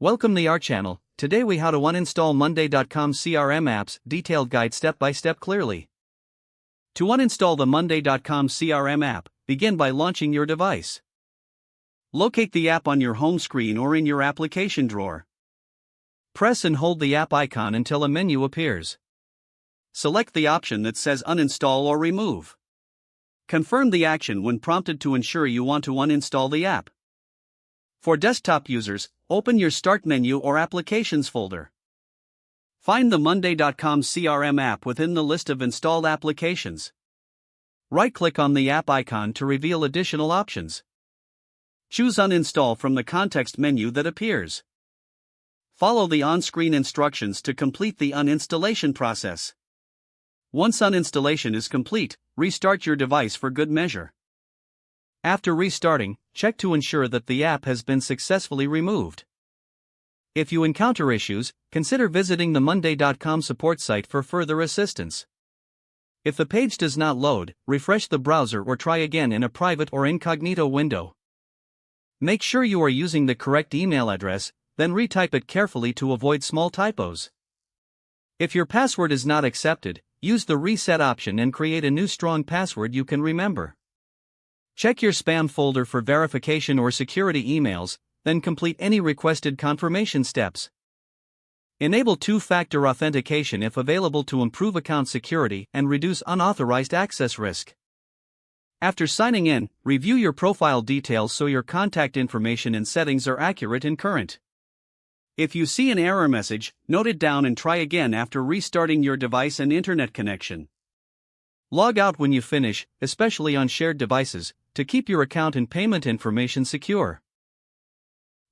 Welcome to our channel. Today we how to uninstall Monday.com CRM apps, detailed guide step by step clearly. To uninstall the Monday.com CRM app, begin by launching your device. Locate the app on your home screen or in your application drawer. Press and hold the app icon until a menu appears. Select the option that says uninstall or remove. Confirm the action when prompted to ensure you want to uninstall the app. For desktop users, open your Start menu or Applications folder. Find the Monday.com CRM app within the list of installed applications. Right-click on the app icon to reveal additional options. Choose Uninstall from the context menu that appears. Follow the on-screen instructions to complete the uninstallation process. Once uninstallation is complete, restart your device for good measure. After restarting, check to ensure that the app has been successfully removed. If you encounter issues, consider visiting the Monday.com support site for further assistance. If the page does not load, refresh the browser or try again in a private or incognito window. Make sure you are using the correct email address, then retype it carefully to avoid small typos. If your password is not accepted, use the reset option and create a new strong password you can remember. Check your spam folder for verification or security emails, then complete any requested confirmation steps. Enable two-factor authentication if available to improve account security and reduce unauthorized access risk. After signing in, review your profile details so your contact information and settings are accurate and current. If you see an error message, note it down and try again after restarting your device and internet connection. Log out when you finish, especially on shared devices, to keep your account and payment information secure.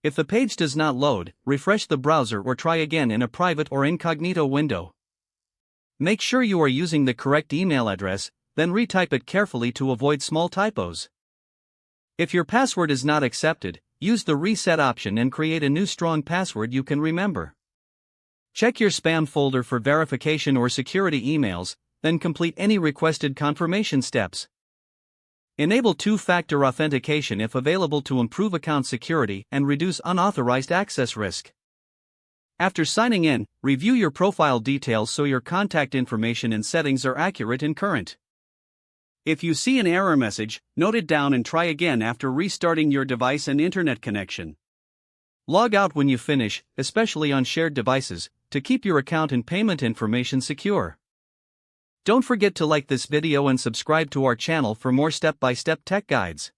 If the page does not load, refresh the browser or try again in a private or incognito window. Make sure you are using the correct email address, then retype it carefully to avoid small typos. If your password is not accepted, use the reset option and create a new strong password you can remember. Check your spam folder for verification or security emails, then complete any requested confirmation steps. Enable two-factor authentication if available to improve account security and reduce unauthorized access risk. After signing in, review your profile details so your contact information and settings are accurate and current. If you see an error message, note it down and try again after restarting your device and internet connection. Log out when you finish, especially on shared devices, to keep your account and payment information secure. Don't forget to like this video and subscribe to our channel for more step-by-step tech guides.